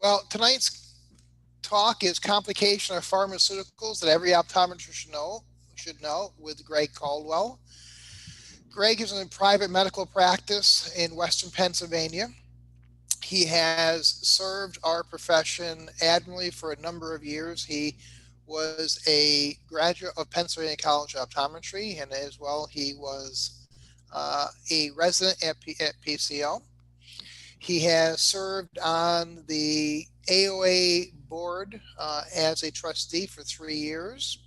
Well, tonight's talk is complication of pharmaceuticals that every optometrist should know with Greg Caldwell. Greg is in a private medical practice in Western Pennsylvania. He has served our profession admirably for a number of years. He was a graduate of Pennsylvania College of Optometry, and as well, he was a resident at PCO. He has served on the AOA board as a trustee for 3 years.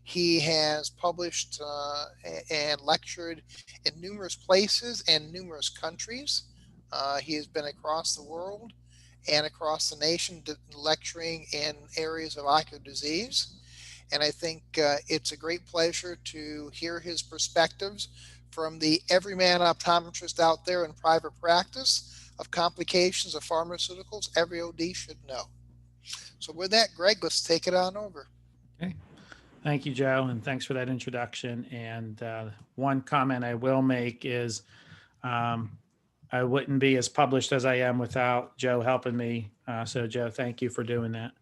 He has published and lectured in numerous places and numerous countries. He has been across the world and across the nation lecturing in areas of ocular disease. And I think it's a great pleasure to hear his perspectives from the everyman optometrist out there in private practice of complications of pharmaceuticals every OD should know. So with that, Greg, let's take it on over. Okay. Thank you, Joe, and thanks for that introduction. And one comment I will make is I wouldn't be as published as I am without Joe helping me. So Joe, thank you for doing that.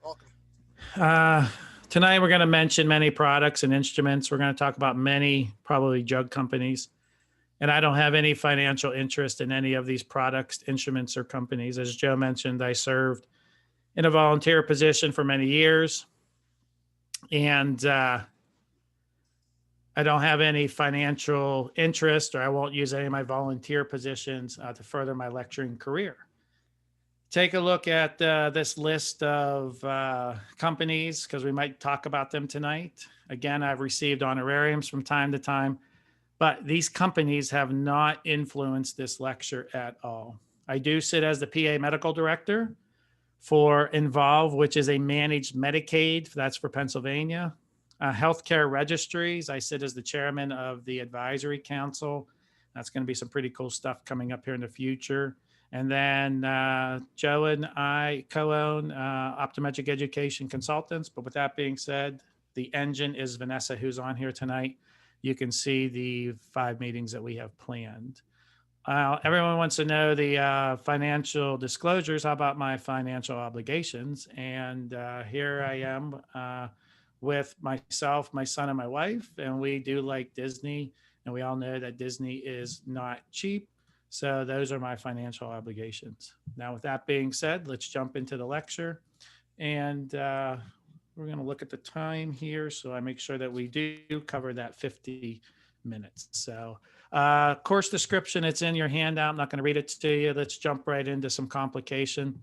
Welcome. Tonight, we're going to mention many products and instruments. We're going to talk about many, probably drug companies. And I don't have any financial interest in any of these products, instruments, or companies. As Joe mentioned, I served in a volunteer position for many years. And I don't have any financial interest, or I won't use any of my volunteer positions to further my lecturing career. Take a look at this list of companies, because we might talk about them tonight. Again, I've received honorariums from time to time, but these companies have not influenced this lecture at all. I do sit as the PA medical director for Involve, which is a managed Medicaid. That's for Pennsylvania. Healthcare registries. I sit as the chairman of the advisory council. That's going to be some pretty cool stuff coming up here in the future. And then Joe and I co-own Optometric Education Consultants. But with that being said, the engine is Vanessa, who's on here tonight. You can see the 5 meetings that we have planned. Everyone wants to know the financial disclosures. How about my financial obligations? And here I am with myself, my son, and my wife. And we do like Disney. And we all know that Disney is not cheap. So those are my financial obligations. Now, with that being said, let's jump into the lecture. And we're going to look at the time here. So I make sure that we do cover that 50 minutes. So course description, it's in your handout. I'm not going to read it to you. Let's jump right into some complication.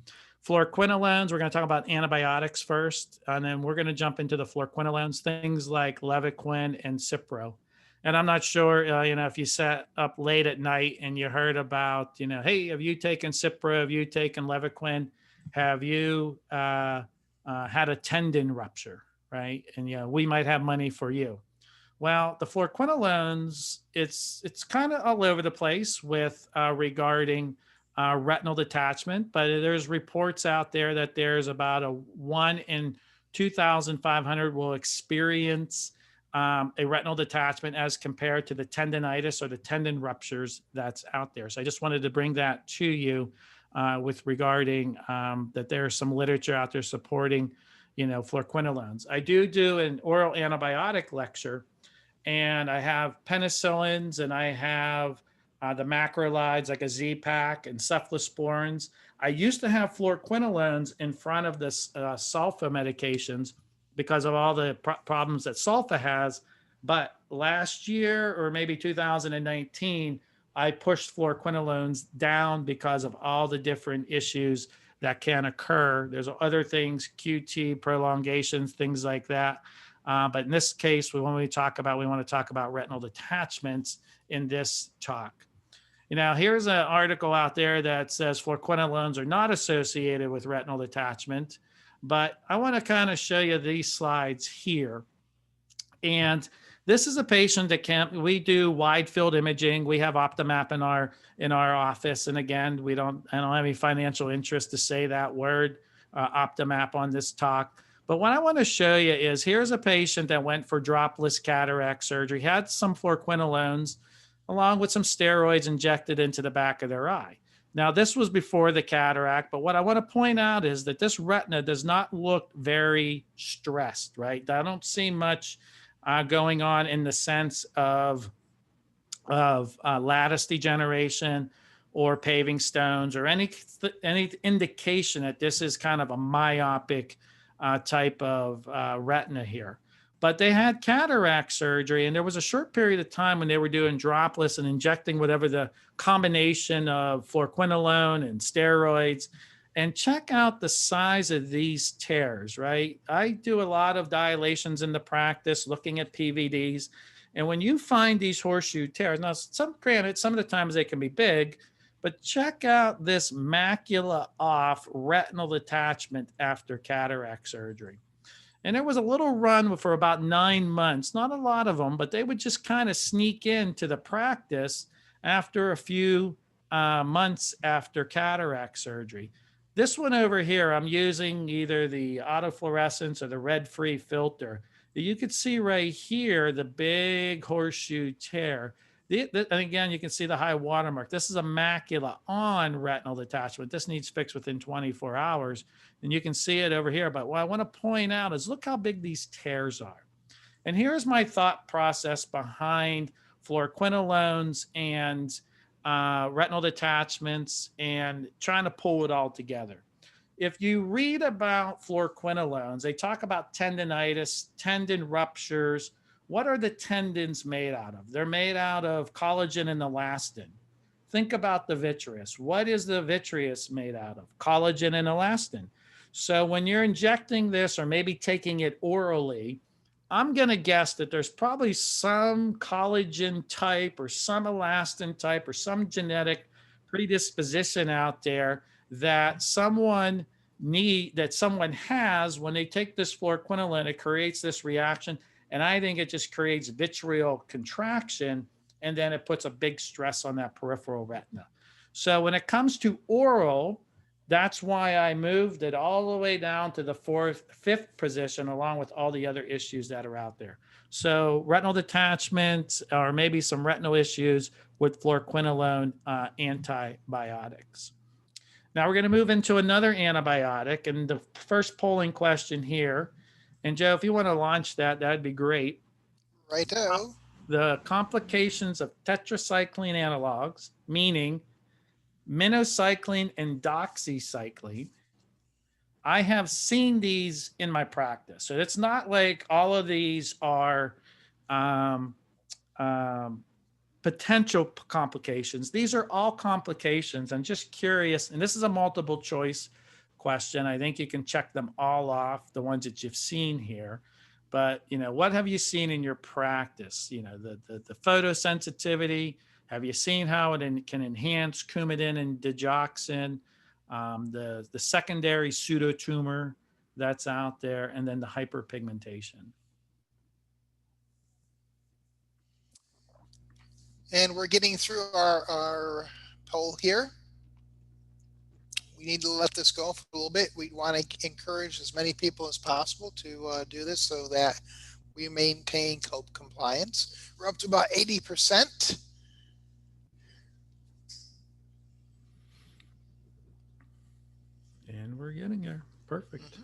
Fluoroquinolones, we're going to talk about antibiotics first, and then we're going to jump into the fluoroquinolones, things like Levaquin and Cipro. And I'm not sure, if you sat up late at night and you heard about, hey, have you taken Cipro? Have you taken Levaquin? Have you had a tendon rupture, right? And, we might have money for you. Well, the fluoroquinolones, it's kind of all over the place with regarding retinal detachment, but there's reports out there that there's about a 1 in 2,500 will experience a retinal detachment as compared to the tendinitis or the tendon ruptures that's out there. So I just wanted to bring that to you with regarding that there's some literature out there supporting, fluoroquinolones. I do an oral antibiotic lecture, and I have penicillins, and I have the macrolides like a Z-Pak and cephalosporins. I used to have fluoroquinolones in front of the sulfa medications because of all the problems that sulfa has. But last year, or maybe 2019, I pushed fluoroquinolones down because of all the different issues that can occur. There's other things, QT prolongations, things like that. But in this case, we want to talk about retinal detachments in this talk. Here's an article out there that says fluoroquinolones are not associated with retinal detachment, but I want to kind of show you these slides here. And this is a patient that we do wide field imaging. We have Optomap in our office. And again, I don't have any financial interest to say that word, Optomap, on this talk. But what I want to show you is here's a patient that went for dropless cataract surgery, had some fluoroquinolones along with some steroids injected into the back of their eye. Now, this was before the cataract, but what I want to point out is that this retina does not look very stressed, right? I don't see much going on in the sense of lattice degeneration or paving stones or any indication that this is kind of a myopic type of retina here. But they had cataract surgery, and there was a short period of time when they were doing droplets and injecting whatever the combination of fluoroquinolone and steroids. And check out the size of these tears, right? I do a lot of dilations in the practice, looking at PVDs. And when you find these horseshoe tears, now granted, some of the times they can be big, but check out this macula off retinal detachment after cataract surgery. And there was a little run for about 9 months, not a lot of them, but they would just kind of sneak into the practice after a few months after cataract surgery. This one over here, I'm using either the autofluorescence or the red-free filter. You could see right here the big horseshoe tear. And again, you can see the high watermark. This is a macula on retinal detachment. This needs fixed within 24 hours. And you can see it over here. But what I want to point out is look how big these tears are. And here's my thought process behind fluoroquinolones and retinal detachments and trying to pull it all together. If you read about fluoroquinolones, they talk about tendinitis, tendon ruptures. What are the tendons made out of? They're made out of collagen and elastin. Think about the vitreous. What is the vitreous made out of? Collagen and elastin. So when you're injecting this or maybe taking it orally, I'm going to guess that there's probably some collagen type or some elastin type or some genetic predisposition out there that someone has when they take this fluoroquinolone. It creates this reaction, and I think it just creates vitreal contraction, and then it puts a big stress on that peripheral retina. So when it comes to oral, that's why I moved it all the way down to the fifth position, along with all the other issues that are out there. So retinal detachment, or maybe some retinal issues with fluoroquinolone antibiotics. Now we're going to move into another antibiotic, and the first polling question here, and Joe, if you want to launch that, that'd be great. Righto. The complications of tetracycline analogs, meaning minocycline and doxycycline. I have seen these in my practice. So it's not like all of these are potential complications. These are all complications. I'm just curious, and this is a multiple choice question. I think you can check them all off, the ones that you've seen here. But, what have you seen in your practice? The photosensitivity. Have you seen how it can enhance Coumadin and digoxin? The secondary pseudotumor that's out there, and then the hyperpigmentation. And we're getting through our poll here. We need to let this go for a little bit. We want to encourage as many people as possible to do this so that we maintain COPE compliance. We're up to about 80%. And we're getting there. Perfect. Mm-hmm.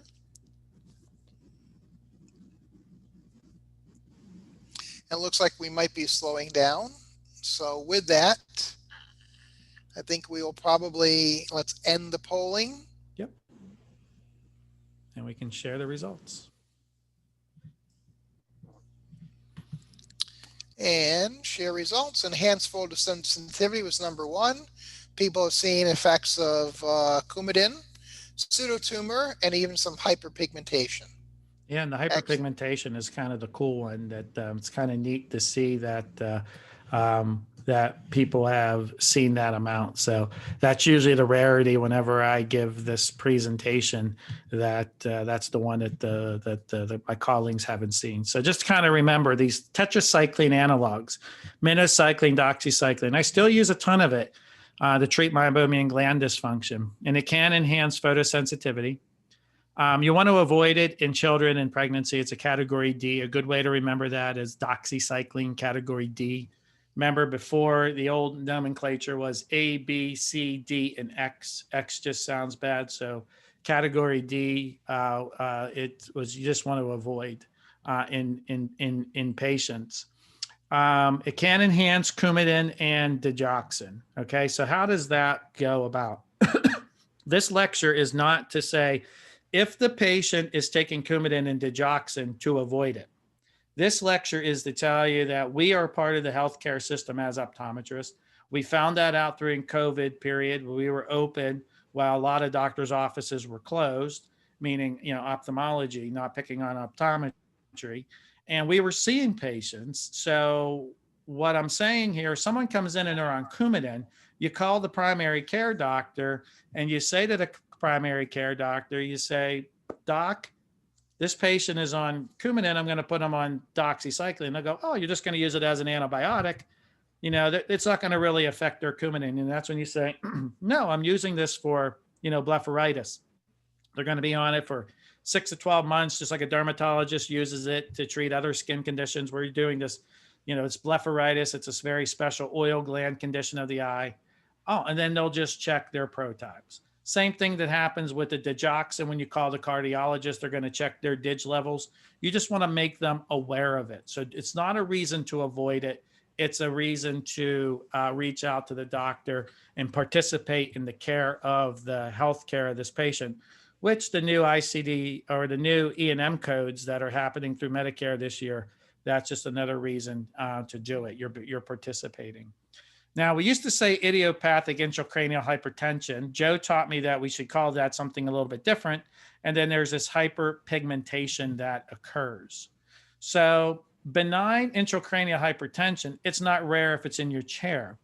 And it looks like we might be slowing down. So with that, I think we will let's end the polling. Yep. And we can share the results. And share results. Enhanced photosensitivity was number 1. People have seen effects of Coumadin, pseudotumor, and even some hyperpigmentation. Yeah, and the hyperpigmentation is kind of the cool one that it's kind of neat to see that that people have seen that amount. So that's usually the rarity whenever I give this presentation, that's the one that my colleagues haven't seen. So just kind of remember these tetracycline analogs, minocycline, doxycycline. I still use a ton of it to treat meibomian gland dysfunction, and it can enhance photosensitivity. You want to avoid it in children in pregnancy. It's a category D. A good way to remember that is doxycycline, category D. Remember, before the old nomenclature was A, B, C, D, and X. X just sounds bad. So category D, it was you just want to avoid in patients. It can enhance Coumadin and digoxin. Okay, so how does that go about? This lecture is not to say if the patient is taking Coumadin and digoxin to avoid it. This lecture is to tell you that we are part of the healthcare system as optometrists. We found that out during COVID period. We were open while a lot of doctors' offices were closed, meaning, ophthalmology, not picking on optometry. And we were seeing patients. So what I'm saying here, someone comes in and they're on Coumadin, you call the primary care doctor and you say to the primary care doctor, you say, Doc, this patient is on Coumadin, I'm going to put them on doxycycline. They'll go, oh, you're just going to use it as an antibiotic. It's not going to really affect their Coumadin. And that's when you say, no, I'm using this for, blepharitis. They're going to be on it for 6 to 12 months, just like a dermatologist uses it to treat other skin conditions where you're doing this. It's blepharitis. It's a very special oil gland condition of the eye. Oh, and then they'll just check their protypes. Same thing that happens with the digoxin when you call the cardiologist, they're going to check their dig levels. You just want to make them aware of it. So it's not a reason to avoid it. It's a reason to reach out to the doctor and participate in the care of the health care of this patient, which the new ICD or the new E&M codes that are happening through Medicare this year, that's just another reason to do it. You're participating. Now, we used to say idiopathic intracranial hypertension. Joe taught me that we should call that something a little bit different. And then there's this hyperpigmentation that occurs. So benign intracranial hypertension, it's not rare if it's in your chair.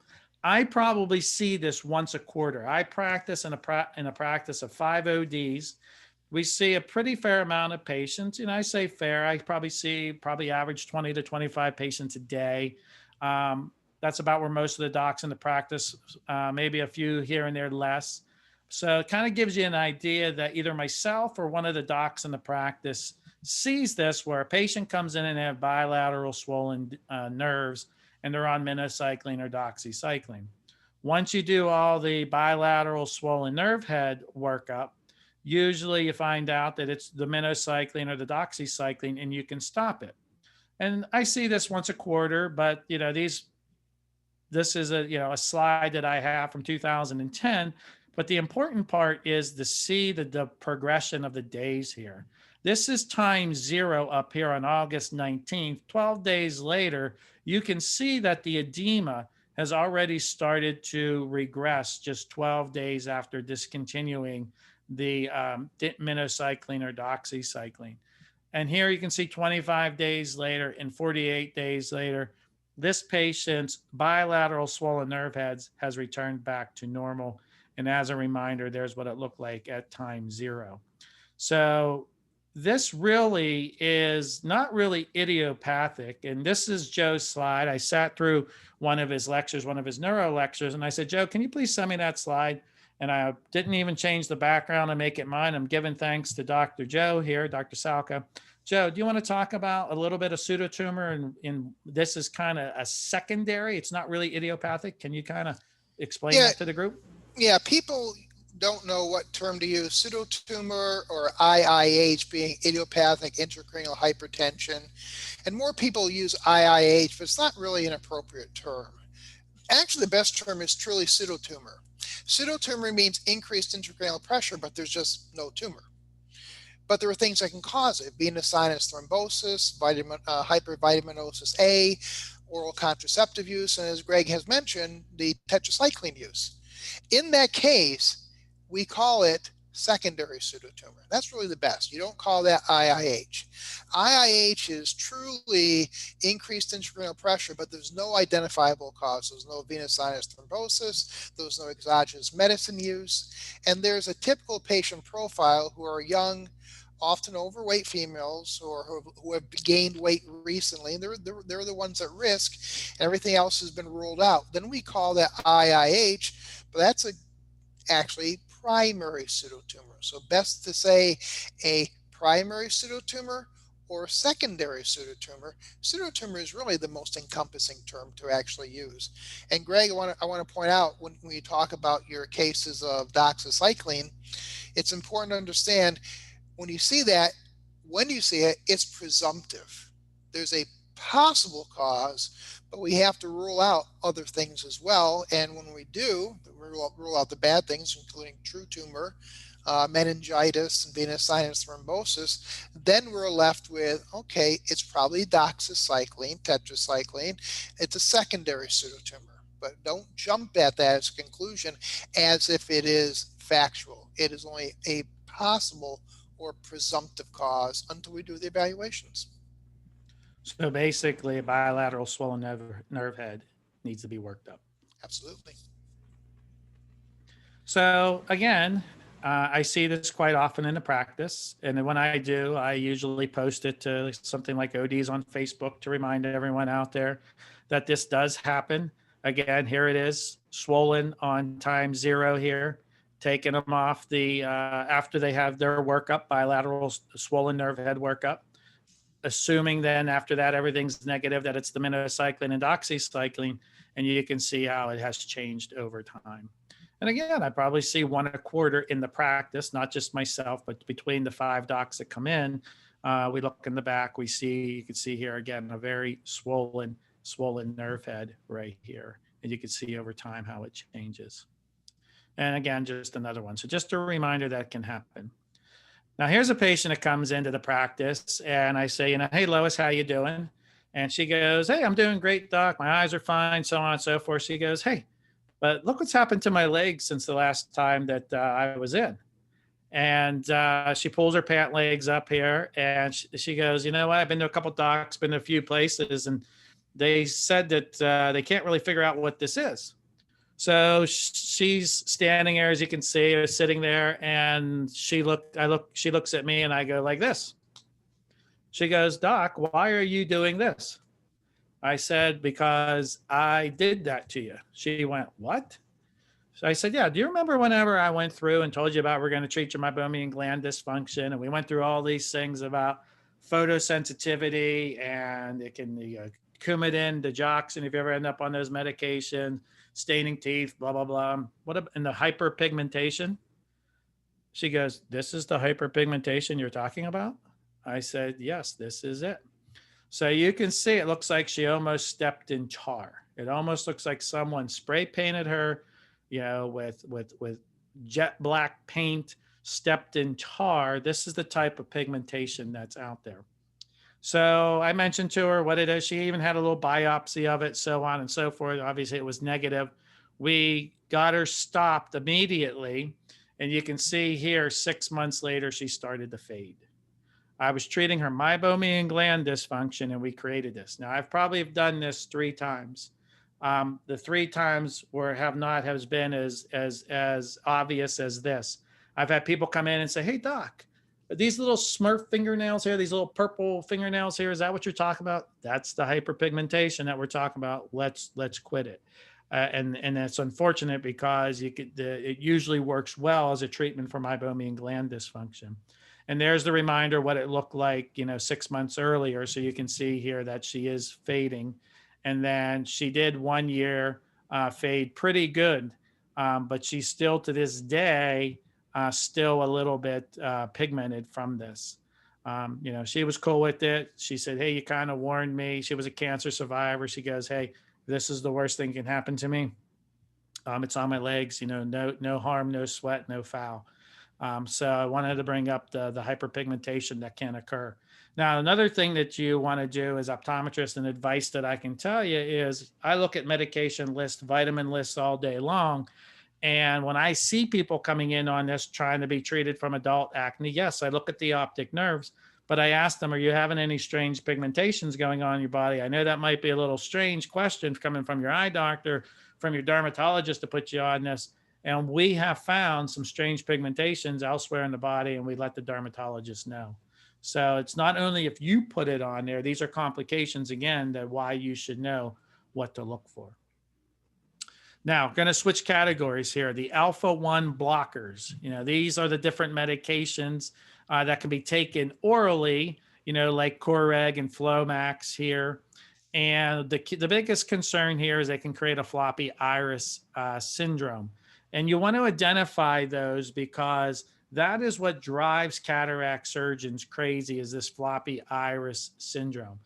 I probably see this once a quarter. I practice in a practice of 5 ODs. We see a pretty fair amount of patients. I say fair, I probably average 20 to 25 patients a day. That's about where most of the docs in the practice, maybe a few here and there less. So it kind of gives you an idea that either myself or one of the docs in the practice sees this, where a patient comes in and they have bilateral swollen nerves and they're on minocycline or doxycycline. Once you do all the bilateral swollen nerve head workup, usually you find out that it's the minocycline or the doxycycline and you can stop it. And I see this once a quarter, but this is a slide that I have from 2010, but the important part is to see the progression of the days here. This is time 0 up here on August 19th. 12 days later, you can see that the edema has already started to regress just 12 days after discontinuing the minocycline or doxycycline. And here you can see 25 days later and 48 days later, this patient's bilateral swollen nerve heads has returned back to normal. And as a reminder, there's what it looked like at time 0. So this really is not really idiopathic. And this is Joe's slide. I sat through one of his lectures, one of his neuro lectures, and I said, Joe, can you please send me that slide? And I didn't even change the background and make it mine. I'm giving thanks to Dr. Joe here, Dr. Salka. Joe, do you want to talk about a little bit of pseudotumor? And this is kind of a secondary. It's not really idiopathic. Can you kind of explain that to the group? Yeah, people don't know what term to use. Pseudotumor or IIH being idiopathic intracranial hypertension. And more people use IIH, but it's not really an appropriate term. Actually, the best term is truly pseudotumor. Pseudotumor means increased intracranial pressure, but there's just no tumor. But there are things that can cause it: venous sinus thrombosis, hypervitaminosis A, oral contraceptive use, and as Greg has mentioned, the tetracycline use. In that case, we call it secondary pseudotumor. That's really the best. You don't call that IIH. IIH is truly increased intracranial pressure, but there's no identifiable cause. There's no venous sinus thrombosis. There's no exogenous medicine use. And there's a typical patient profile who are young, often overweight females or who have gained weight recently, and they're the ones at risk, and everything else has been ruled out. Then we call that IIH, but that's actually primary pseudotumor. So best to say a primary pseudotumor or secondary pseudotumor. Pseudotumor is really the most encompassing term to actually use. And Greg, I want to point out when you talk about your cases of doxycycline, it's important to understand when you see that, when you see it, it's presumptive. There's a possible cause, but we have to rule out other things as well. And when we do, rule out the bad things, including true tumor, meningitis, and venous sinus thrombosis, then we're left with, okay, it's probably doxycycline, tetracycline. It's a secondary pseudotumor. But don't jump at that as a conclusion as if it is factual. It is only a possible or presumptive cause until we do the evaluations. So basically, a bilateral swollen nerve head needs to be worked up. Absolutely. So again, I see this quite often in the practice. And when I do, I usually post it to something like ODs on Facebook to remind everyone out there that this does happen. Again, here it is, swollen on time 0 here, taking them off the, after they have their workup, bilateral swollen nerve head workup. Assuming then after that, everything's negative, that it's the minocycline and doxycycline, and you can see how it has changed over time. And again, I probably see 1 a quarter in the practice, not just myself, but between the 5 docs that come in, we look in the back, we see, you can see here again, a very swollen nerve head right here. And you can see over time how it changes. And again, just another one. So just a reminder that can happen. Now here's a patient that comes into the practice and I say, hey, Lois, how you doing? And she goes, hey, I'm doing great, doc. My eyes are fine, so on and so forth. She goes, hey, but look what's happened to my legs since the last time that I was in. And she pulls her pant legs up here and she goes, you know what? I've been to a couple docs, been to a few places, and they said that they can't really figure out what this is. So she's standing there, as you can see, sitting there, and she looks at me and I go like this. She goes, Doc, why are you doing this? I said, because I did that to you. She went, what? So I said, yeah, do you remember whenever I went through and told you about we're going to treat your meibomian gland dysfunction? And we went through all these things about photosensitivity and it can be Coumadin, digoxin, if you ever end up on those medications, staining teeth, blah, blah, blah. And the hyperpigmentation? She goes, this is the hyperpigmentation you're talking about? I said, yes, this is it. So you can see it looks like she almost stepped in tar. It almost looks like someone spray painted her, with jet black paint, stepped in tar. This is the type of pigmentation that's out there. So I mentioned to her what it is. She even had a little biopsy of it, so on and so forth. Obviously, it was negative. We got her stopped immediately. And you can see here, 6 months later, she started to fade. I was treating her meibomian gland dysfunction, and we created this. Now, I've probably done this 3 times. The 3 times has been as obvious as this. I've had people come in and say, hey, doc, these little Smurf fingernails here, these little purple fingernails here, is that what you're talking about? That's the hyperpigmentation that we're talking about. Let's quit it. And that's unfortunate because it usually works well as a treatment for meibomian gland dysfunction. And there's the reminder what it looked like, 6 months earlier. So you can see here that she is fading. And then she did 1 year fade pretty good. But she's still to this day, still a little bit pigmented from this. She was cool with it. She said, hey, you kind of warned me. She was a cancer survivor. She goes, hey, this is the worst thing that can happen to me. It's on my legs, no harm, no sweat, no foul. So I wanted to bring up the hyperpigmentation that can occur. Now, another thing that you want to do as optometrist, and advice that I can tell you is I look at medication lists, vitamin lists all day long. And when I see people coming in on this trying to be treated from adult acne, yes, I look at the optic nerves, but I ask them, are you having any strange pigmentations going on in your body? I know that might be a little strange question coming from your eye doctor, from your dermatologist to put you on this. And we have found some strange pigmentations elsewhere in the body, and we let the dermatologist know. So it's not only if you put it on there, these are complications, again, that why you should know what to look for. Now, going to switch categories here. The alpha-1 blockers. These are the different medications that can be taken orally. like Coreg and Flomax here. And the biggest concern here is they can create a floppy iris syndrome. And you want to identify those because that is what drives cataract surgeons crazy, is this floppy iris syndrome.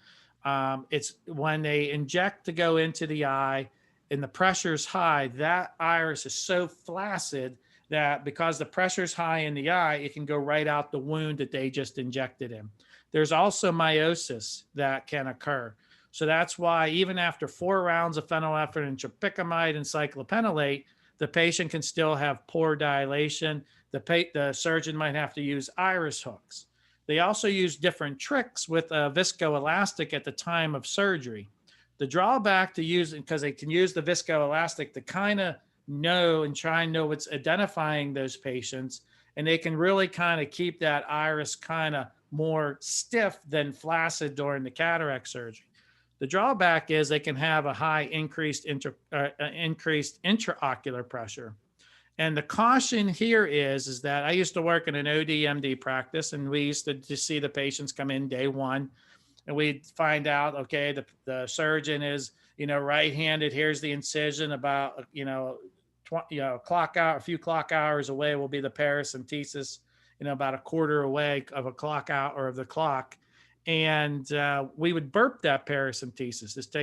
It's when they inject to go into the eye and the pressure is high, that iris is so flaccid that because the pressure is high in the eye, it can go right out the wound that they just injected in. There's also meiosis that can occur. So that's why even after 4 rounds of phenylephrine and tropicamide and cyclopentolate, the patient can still have poor dilation. The surgeon might have to use iris hooks. They also use different tricks with a viscoelastic at the time of surgery. The drawback to using, because they can use the viscoelastic to kind of know and try and know what's identifying those patients, and they can really kind of keep that iris kind of more stiff than flaccid during the cataract surgery. The drawback is they can have a high increased intraocular pressure. And the caution here is that I used to work in an OD-MD practice, and we used to just see the patients come in day one, and we'd find out, okay, the surgeon is, right-handed. Here's the incision about, clock out, a few clock hours away will be the paracentesis, about a quarter away of a clock out or of the clock. And we would burp that paracentesis. Just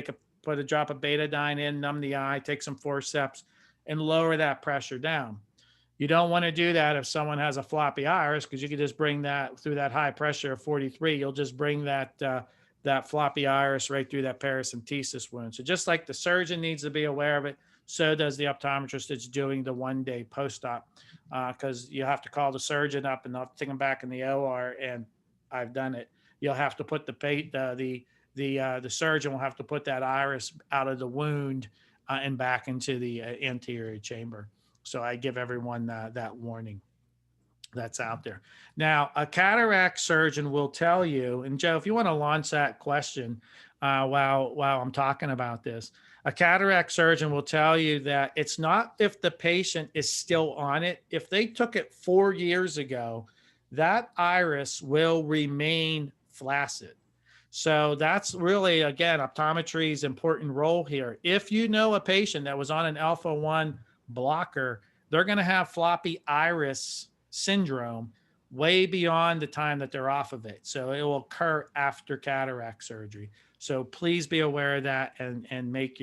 put a drop of betadine in, numb the eye, take some forceps, and lower that pressure down. You don't want to do that if someone has a floppy iris, because you could just bring that through that high pressure of 43. You'll just bring that floppy iris right through that paracentesis wound. So just like the surgeon needs to be aware of it, so does the optometrist that's doing the 1-day post-op, because you have to call the surgeon up and they'll take them back in the OR, and I've done it. You'll have to put the surgeon will have to put that iris out of the wound and back into the anterior chamber. So I give everyone that warning that's out there. Now, a cataract surgeon will tell you, and Joe, if you want to launch that question while I'm talking about this, a cataract surgeon will tell you that it's not if the patient is still on it. If they took it 4 years ago, that iris will remain flaccid. So that's really, again, optometry's important role here. If you know a patient that was on an alpha-1 blocker, they're going to have floppy iris syndrome way beyond the time that they're off of it. So it will occur after cataract surgery. So please be aware of that and let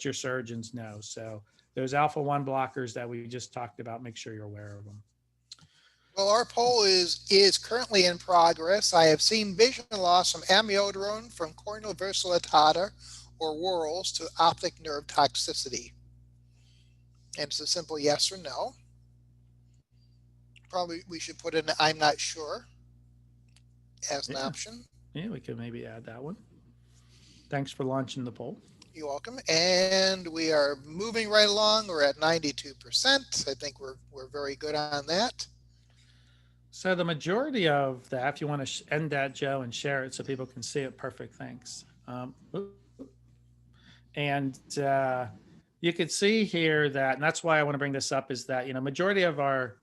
your surgeons know. So those alpha-1 blockers that we just talked about, make sure you're aware of them. Well, our poll is currently in progress. I have seen vision loss from amiodarone, from corneal vasculitis or whorls, to optic nerve toxicity. And it's a simple yes or no. Probably we should put in I'm not sure as an option. Yeah, we could maybe add that one. Thanks for launching the poll. You're welcome. And we are moving right along. We're at 92%. I think we're very good on that. So the majority of that, if you want to end that, Joe, and share it so people can see it, perfect, thanks. You could see here that, and that's why I want to bring this up, is that, majority of our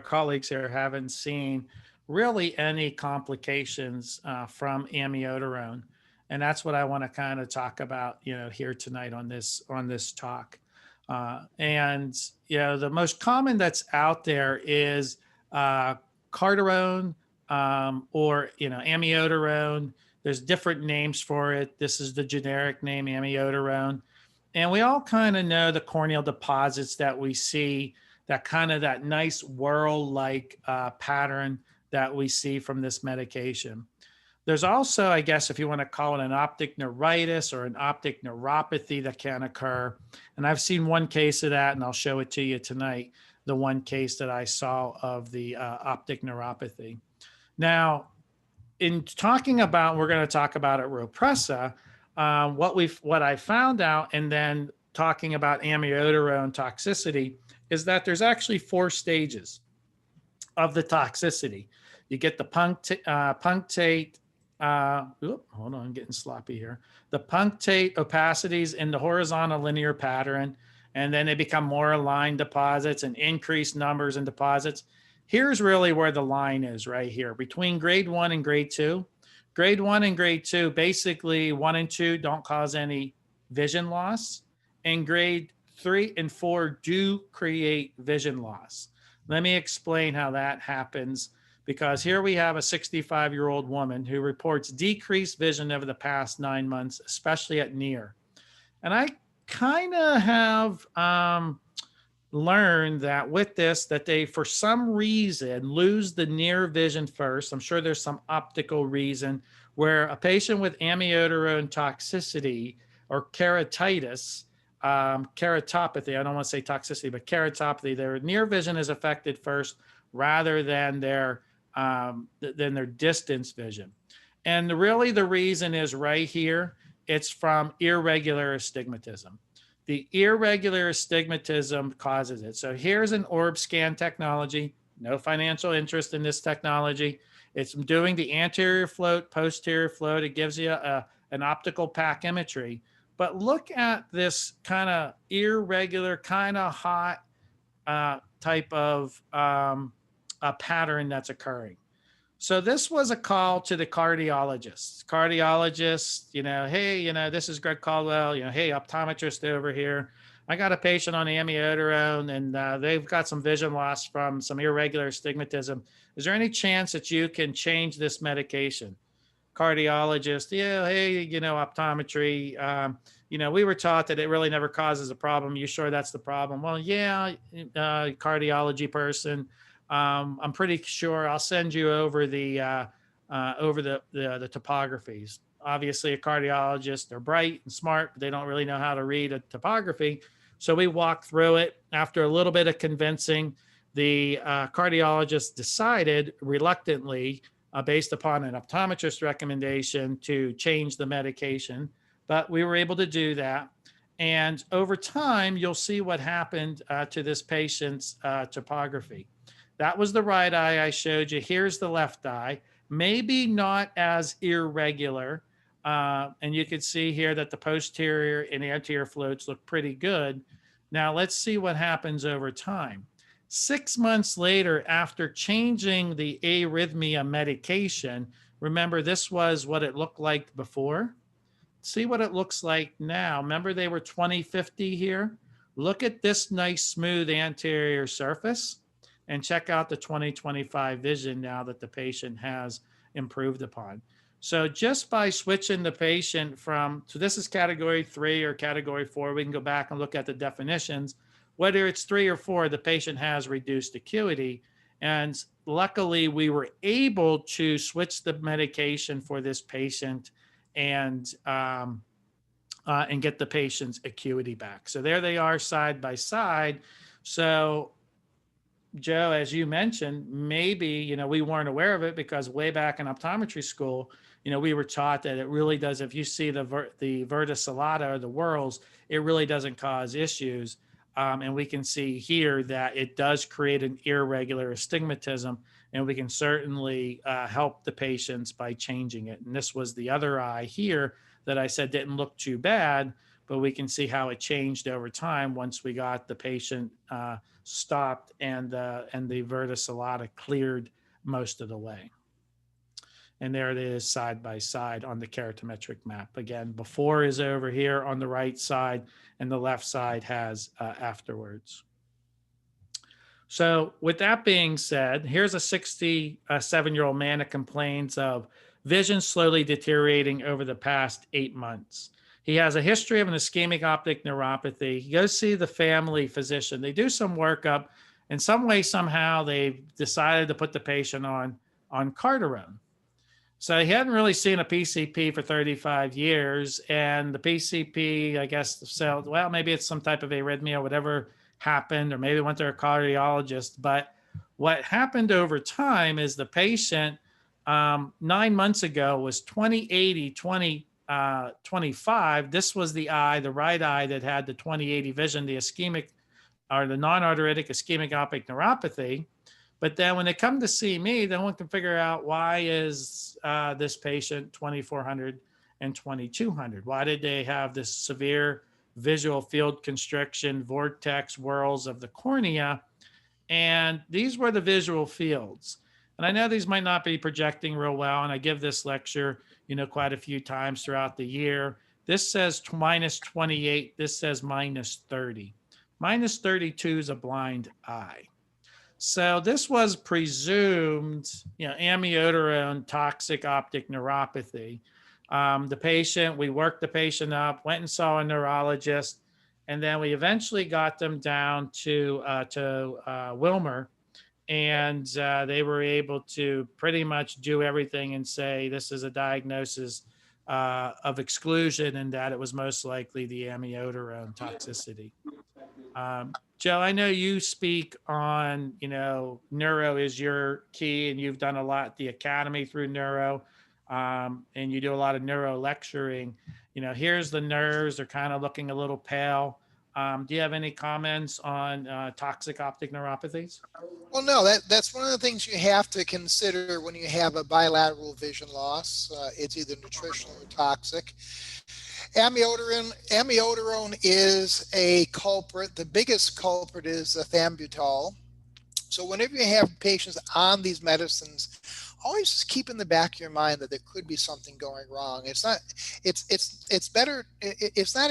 colleagues here haven't seen really any complications from amiodarone. And that's what I want to kind of talk about, here tonight on this talk. The most common that's out there is cardarone or amiodarone. There's different names for it. This is the generic name, amiodarone. And we all kind of know the corneal deposits that we see, that nice whorl-like pattern that we see from this medication. There's also, I guess, if you want to call it an optic neuritis or an optic neuropathy that can occur. And I've seen one case of that, and I'll show it to you tonight, the one case that I saw of the optic neuropathy. Now, in talking about, we're going to talk about at Ropressa, what I found out, and then talking about amiodarone toxicity, is that there's actually 4 stages of the toxicity. You get the punctate, hold on, I'm getting sloppy here. The punctate opacities in the horizontal linear pattern, and then they become more aligned deposits and increased numbers and deposits. Here's really where the line is right here between grade 1 and grade 2. Grade 1 and grade 2, basically 1 and 2 don't cause any vision loss. And grade 3 and 4 do create vision loss. Let me explain how that happens, because here we have a 65-year-old woman who reports decreased vision over the past 9 months, especially at near. And I kind of have learned that with this, that they, for some reason, lose the near vision first. I'm sure there's some optical reason where a patient with amyotrophy toxicity or keratitis, keratopathy, I don't want to say toxicity, but keratopathy, their near vision is affected first rather than their distance vision. And really the reason is right here. It's from irregular astigmatism. The irregular astigmatism causes it. So here's an orb scan technology. No financial interest in this technology. It's doing the anterior float, posterior float. It gives you an optical pachymetry. But look at this kind of irregular, kind of hot type of a pattern that's occurring. So this was a call to the cardiologist. Cardiologist, hey, this is Greg Caldwell, hey, optometrist over here. I got a patient on amiodarone and they've got some vision loss from some irregular astigmatism. Is there any chance that you can change this medication? Cardiologist, yeah, hey, optometry, we were taught that it really never causes a problem. You sure that's the problem? Well, yeah, cardiology person. I'm pretty sure I'll send you over the topographies. Obviously, a cardiologist, they're bright and smart, but they don't really know how to read a topography. So we walked through it. After a little bit of convincing, the cardiologist decided reluctantly, based upon an optometrist recommendation, to change the medication. But we were able to do that. And over time, you'll see what happened to this patient's topography. That was the right eye I showed you. Here's the left eye. Maybe not as irregular. And you can see here that the posterior and anterior floats look pretty good. Now let's see what happens over time. 6 months later, after changing the arrhythmia medication, remember this was what it looked like before. See what it looks like now. Remember they were 20/50 here? Look at this nice smooth anterior surface. And check out the 20/25 vision now that the patient has improved upon. So just by switching the patient so this is category 3 or category 4, we can go back and look at the definitions. Whether it's 3 or 4, the patient has reduced acuity. And luckily, we were able to switch the medication for this patient and get the patient's acuity back. So there they are side by side. So Joe, as you mentioned, maybe, we weren't aware of it because way back in optometry school, we were taught that it really does. If you see the verticillata or the whorls, it really doesn't cause issues. And we can see here that it does create an irregular astigmatism, and we can certainly help the patients by changing it. And this was the other eye here that I said didn't look too bad, but we can see how it changed over time once we got the patient stopped and the verticillata cleared most of the way. And there it is side by side on the keratometric map. Again, before is over here on the right side, and the left side has afterwards. So with that being said, here's a 67-year-old man that complains of vision slowly deteriorating over the past 8 months. He has a history of an ischemic optic neuropathy. He goes see the family physician. They do some workup. In some way, somehow, they've decided to put the patient on cardarone. So he hadn't really seen a PCP for 35 years. And the PCP, I guess, said, well, maybe it's some type of arrhythmia or whatever happened, or maybe went to a cardiologist. But what happened over time is the patient 9 months ago was 20/80, 20/25. This was the right eye that had the 20/80 vision, the ischemic or the non-arteritic ischemic optic neuropathy. But then when they come to see me, no one can figure out why is this patient 2400 and 2200? Why did they have this severe visual field constriction, vortex whirls of the cornea? And these were the visual fields. And I know these might not be projecting real well, and I give this lecture, quite a few times throughout the year. This says minus 28. This says minus 30. Minus 32 is a blind eye. So this was presumed, amiodarone toxic optic neuropathy. We worked the patient up, went and saw a neurologist, and then we eventually got them down to Wilmer, and they were able to pretty much do everything and say this is a diagnosis of exclusion, and that it was most likely the amiodarone toxicity. Joe, I know you speak on, neuro is your key, and you've done a lot at the academy through neuro, and you do a lot of neuro lecturing. Here's the nerves, they're kind of looking a little pale. Do you have any comments on toxic optic neuropathies? Well, no, that's one of the things you have to consider when you have a bilateral vision loss. It's either nutritional or toxic. Amiodarone is a culprit. The biggest culprit is ethambutol. So whenever you have patients on these medicines, always just keep in the back of your mind that there could be something going wrong. It's not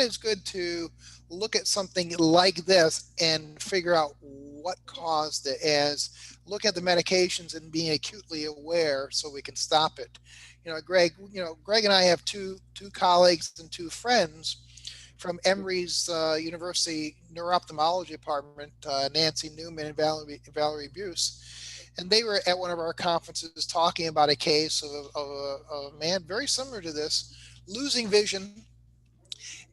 as good to look at something like this and figure out what caused it as look at the medications and being acutely aware so we can stop it. Greg and I have two colleagues and two friends from Emory's University Neuro-Ophthalmology Department, Nancy Newman and Valerie Buse. And they were at one of our conferences talking about a case of a man very similar to this, losing vision,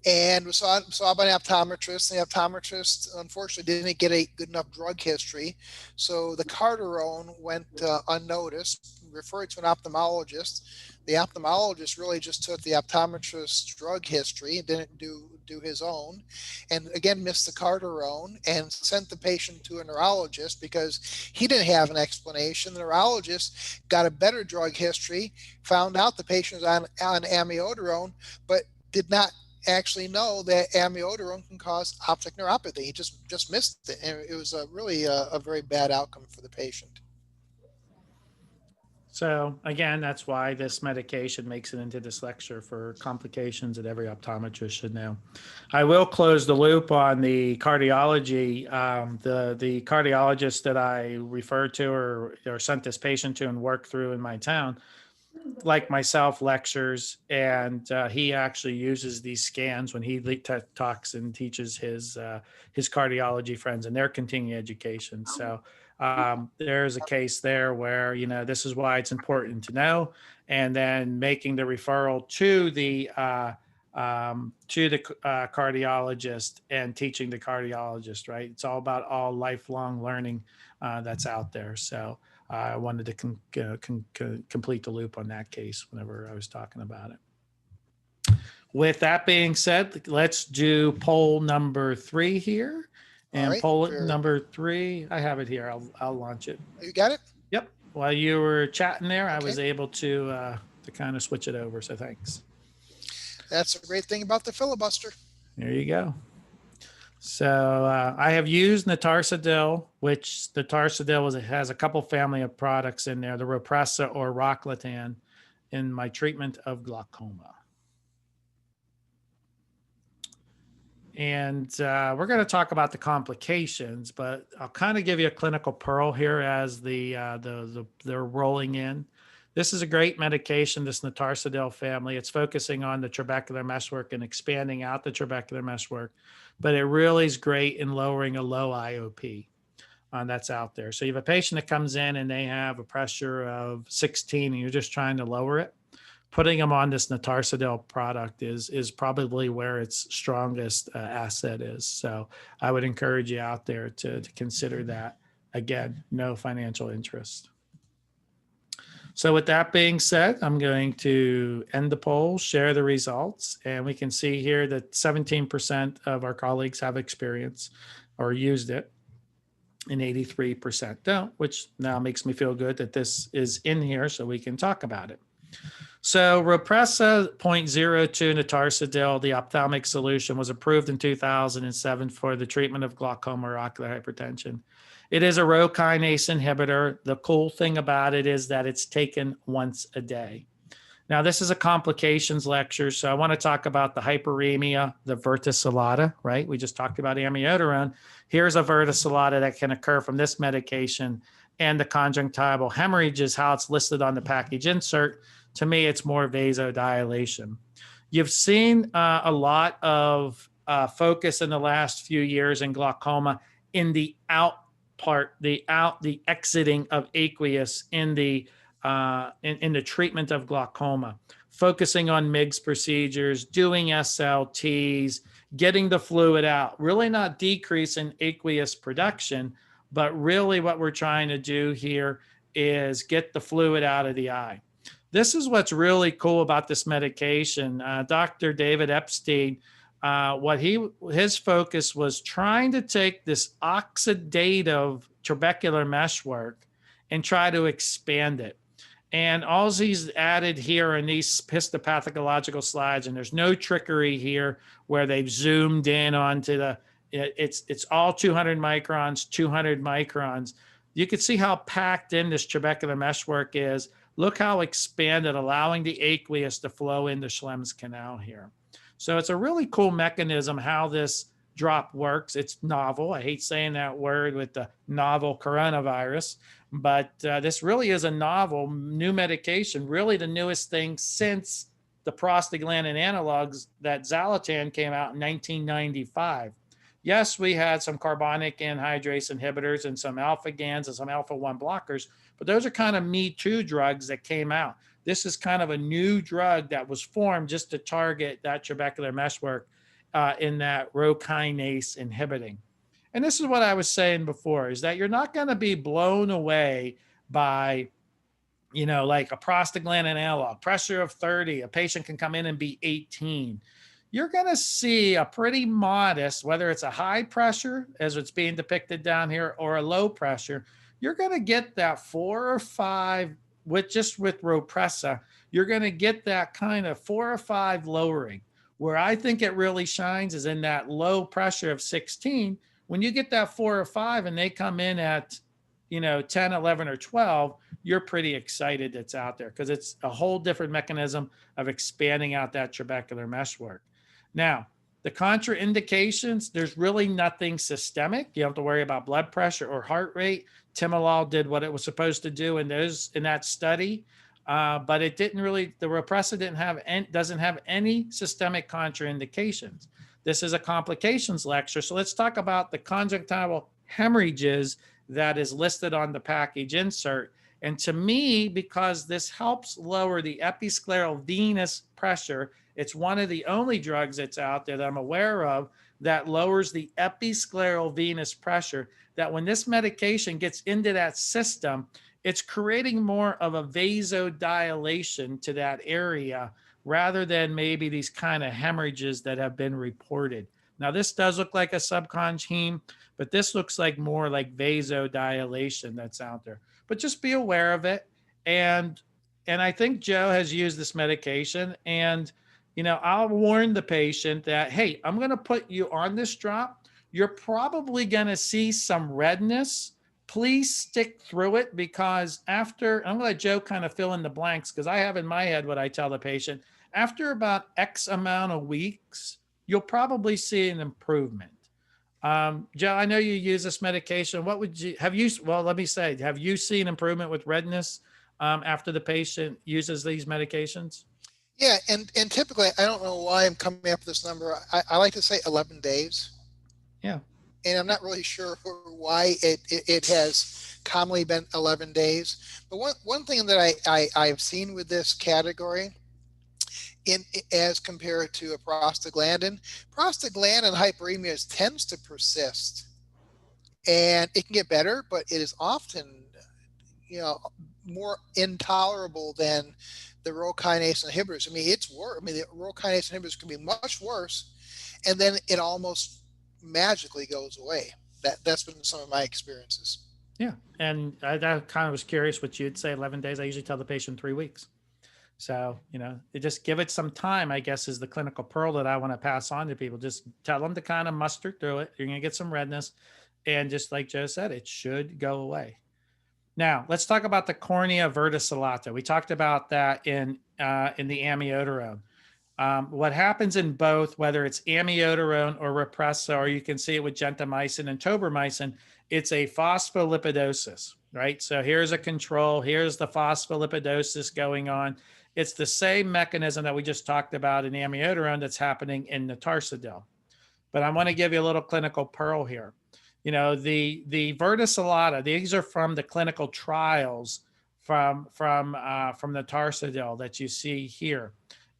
and was saw by an optometrist. The optometrist, unfortunately, didn't get a good enough drug history. So the cardarone went unnoticed, referred to an ophthalmologist. The ophthalmologist really just took the optometrist's drug history and didn't do his own, and again missed the cardarone and sent the patient to a neurologist because he didn't have an explanation. The neurologist got a better drug history, found out the patient was on amiodarone, but did not actually know that amiodarone can cause optic neuropathy. He just missed it, and it was really a very bad outcome for the patient. So again, that's why this medication makes it into this lecture for complications that every optometrist should know. I will close the loop on the cardiology. The cardiologist that I referred to or sent this patient to and worked through in my town, like myself, lectures, and he actually uses these scans when he talks and teaches his cardiology friends and their continuing education. So there's a case there where, this is why it's important to know, and then making the referral to the cardiologist and teaching the cardiologist, right? It's all about all lifelong learning that's out there. So I wanted to complete the loop on that case whenever I was talking about it. With that being said, let's do poll number 3 here. And right, poll number 3, I have it here. I'll launch it. You got it? Yep. While you were chatting there, okay. I was able to kind of switch it over. So thanks. That's a great thing about the filibuster. There you go. So I have used Notarsadil, which Notarsadil has a couple family of products in there, the Ropressa or Rocklatan, in my treatment of glaucoma. And we're going to talk about the complications, but I'll kind of give you a clinical pearl here as they're rolling in. This is a great medication, this Notarsadil family. It's focusing on the trabecular meshwork and expanding out the trabecular meshwork, but it really is great in lowering a low IOP that's out there. So you have a patient that comes in and they have a pressure of 16 and you're just trying to lower it. Putting them on this Notarsadil product is probably where its strongest asset is. So I would encourage you out there to consider that. Again, no financial interest. So with that being said, I'm going to end the poll, share the results, and we can see here that 17% of our colleagues have experience or used it, and 83% don't, which now makes me feel good that this is in here so we can talk about it. So Ropressa 0.02 Notarsadil, the ophthalmic solution, was approved in 2007 for the treatment of glaucoma or ocular hypertension. It is a rho kinase inhibitor. The cool thing about it is that it's taken once a day. Now, this is a complications lecture, so I want to talk about the hyperemia, the verticillata, right? We just talked about amiodarone. Here's a verticillata that can occur from this medication, and the conjunctival hemorrhage is how it's listed on the package insert. To me, it's more vasodilation. You've seen a lot of focus in the last few years in glaucoma in the out part, the exiting of aqueous in the treatment of glaucoma, focusing on MIGS procedures, doing SLTs, getting the fluid out, really not decreasing aqueous production, but really what we're trying to do here is get the fluid out of the eye. This is what's really cool about this medication. Dr. David Epstein, his focus was trying to take this oxidative trabecular meshwork and try to expand it. And all he's added here in these histopathological slides, and there's no trickery here where they've zoomed in onto it's all 200 microns, 200 microns. You can see how packed in this trabecular meshwork is. Look how expanded, allowing the aqueous to flow into Schlemm's canal here. So it's a really cool mechanism how this drop works. It's novel. I hate saying that word with the novel coronavirus, but this really is a novel new medication, really the newest thing since the prostaglandin analogs that Xalatan came out in 1995. Yes, we had some carbonic anhydrase inhibitors and some alpha GANs and some alpha-1 blockers, but those are kind of Me Too drugs that came out. This is kind of a new drug that was formed just to target that trabecular meshwork in that rho kinase inhibiting. And this is what I was saying before, is that you're not going to be blown away by, like a prostaglandin analog, pressure of 30, a patient can come in and be 18. You're going to see a pretty modest, whether it's a high pressure, as it's being depicted down here, or a low pressure, you're going to get that 4 or 5 with Rhopressa, you're going to get that kind of 4 or 5 lowering. Where I think it really shines is in that low pressure of 16. When you get that 4 or 5 and they come in at, 10, 11, or 12, you're pretty excited that's out there because it's a whole different mechanism of expanding out that trabecular meshwork. Now, the contraindications, there's really nothing systemic. You don't have to worry about blood pressure or heart rate. Timolol did what it was supposed to do in that study. But it didn't really, the Rhopressa doesn't have any systemic contraindications. This is a complications lecture. So let's talk about the conjunctival hemorrhages that is listed on the package insert. And to me, because this helps lower the episcleral venous pressure, it's one of the only drugs that's out there that I'm aware of that lowers the episcleral venous pressure, that when this medication gets into that system, it's creating more of a vasodilation to that area rather than maybe these kind of hemorrhages that have been reported. Now, this does look like a subconj heme, but this looks like more like vasodilation that's out there. But just be aware of it. And I think Joe has used this medication. And, I'll warn the patient that, hey, I'm going to put you on this drop. You're probably going to see some redness. Please stick through it because I'm going to let Joe kind of fill in the blanks because I have in my head what I tell the patient. After about X amount of weeks, you'll probably see an improvement. Joe, I know you use this medication. Let me say, have you seen improvement with redness after the patient uses these medications? Yeah, and typically, I don't know why I'm coming up with this number. I like to say 11 days. Yeah. And I'm not really sure why it has commonly been 11 days. But one thing that I've seen with this category, as compared to a prostaglandin hyperemia tends to persist. And it can get better, but it is often, more intolerable than the rho kinase inhibitors. I mean, it's worse. I mean, the rho kinase inhibitors can be much worse, and then it almost magically goes away. That's been some of my experiences. Yeah, and I kind of was curious what you'd say. 11 days. I usually tell the patient 3 weeks. So, just give it some time, I guess, is the clinical pearl that I want to pass on to people. Just tell them to kind of muster through it. You're going to get some redness. And just like Joe said, it should go away. Now, let's talk about the cornea verticillata. We talked about that in the amiodarone. What happens in both, whether it's amiodarone or Repressa, or you can see it with gentamicin and tobramycin, it's a phospholipidosis, right? So here's a control. Here's the phospholipidosis going on. It's the same mechanism that we just talked about in amiodarone that's happening in notarsadil. But I want to give you a little clinical pearl here. You know, the verticillata, these are from the clinical trials from the Tarsadil that you see here.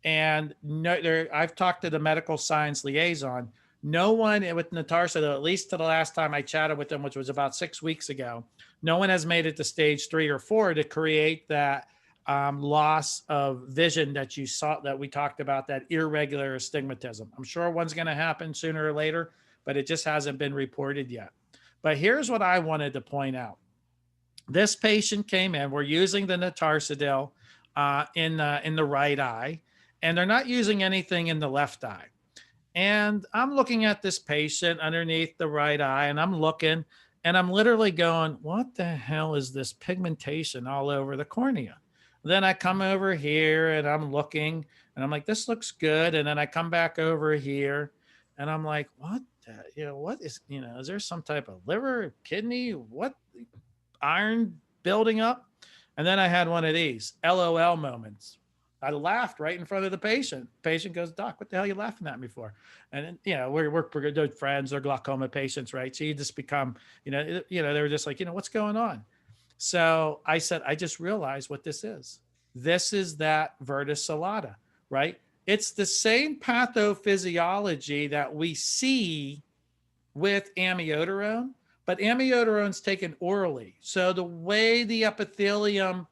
And no, I've talked to the medical science liaison. No one with Notarsadil, at least to the last time I chatted with them, which was about 6 weeks ago, no one has made it to stage 3 or 4 to create that loss of vision that you saw, that we talked about, that irregular astigmatism. I'm sure one's going to happen sooner or later, but it just hasn't been reported yet. But here's what I wanted to point out. This patient came in, we're using the Notarsadil in the right eye, and they're not using anything in the left eye. And I'm looking at this patient underneath the right eye, and I'm looking, and I'm literally going, what the hell is this pigmentation all over the cornea? Then I come over here and I'm looking, and I'm like, this looks good. And then I come back over here and I'm like, what, what is, is there some type of liver, kidney, what, iron building up? And then I had one of these LOL moments. I laughed right in front of the patient. Patient goes, Doc, what the hell are you laughing at me for? And we're good friends. They're glaucoma patients, right? So you just become, they were just like, what's going on? So I said, I just realized what this is. This is that verticillata, right? It's the same pathophysiology that we see with amiodarone, but amiodarone's taken orally. So the way the epithelium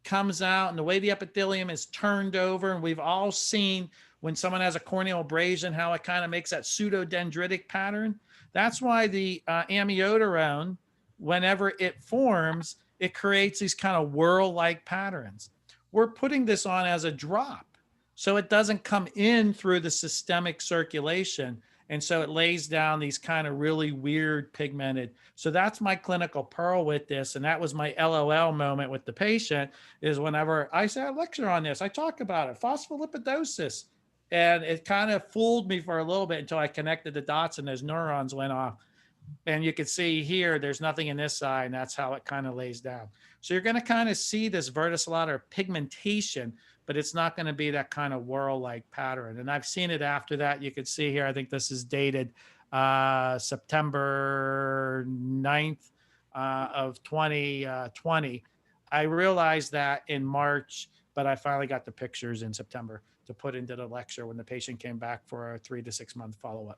comes out and the way the epithelium is turned over, and we've all seen when someone has a corneal abrasion, how it kind of makes that pseudodendritic pattern. That's why the amiodarone, whenever it forms, it creates these kind of whirl-like patterns. We're putting this on as a drop, so it doesn't come in through the systemic circulation. And so it lays down these kind of really weird pigmented. So that's my clinical pearl with this. And that was my LOL moment with the patient, is whenever I say I lecture on this, I talk about it, phospholipidosis. And it kind of fooled me for a little bit until I connected the dots and those neurons went off. And you can see here, there's nothing in this eye, and that's how it kind of lays down. So you're going to kind of see this verticillata pigmentation, but it's not going to be that kind of whirl-like pattern. And I've seen it after that. You can see here, I think this is dated September 9th of 2020. I realized that in March, but I finally got the pictures in September to put into the lecture when the patient came back for a 3 to 6 month follow-up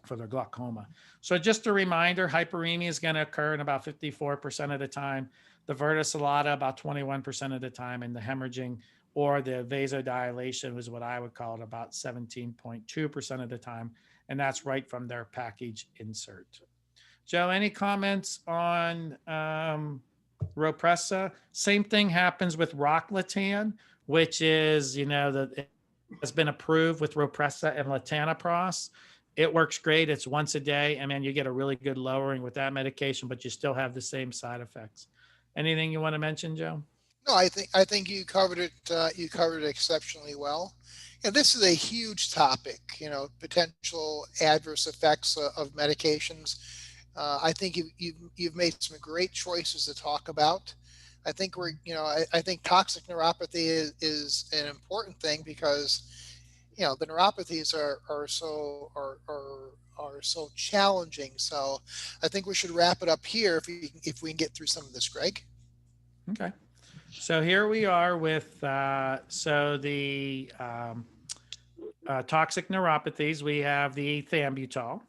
for their glaucoma. So just a reminder, hyperemia is going to occur in about 54% of the time, the verticillata about 21% of the time, and the hemorrhaging or the vasodilation was what I would call it about 17.2% of the time. And that's right from their package insert. Joe, any comments on Repressa? Same thing happens with Rocklatan, which is, it has been approved with Repressa and latanoprost. It works great. It's once a day. And man, you get a really good lowering with that medication, but you still have the same side effects. Anything you want to mention, Joe? No, I think you covered it. You covered it exceptionally well. And this is a huge topic. Potential adverse effects of medications. I think you've made some great choices to talk about. I think I think toxic neuropathy is an important thing because the neuropathies are so challenging. So I think we should wrap it up here if we can get through some of this, Greg. Okay. So here we are with toxic neuropathies. We have the ethambutol,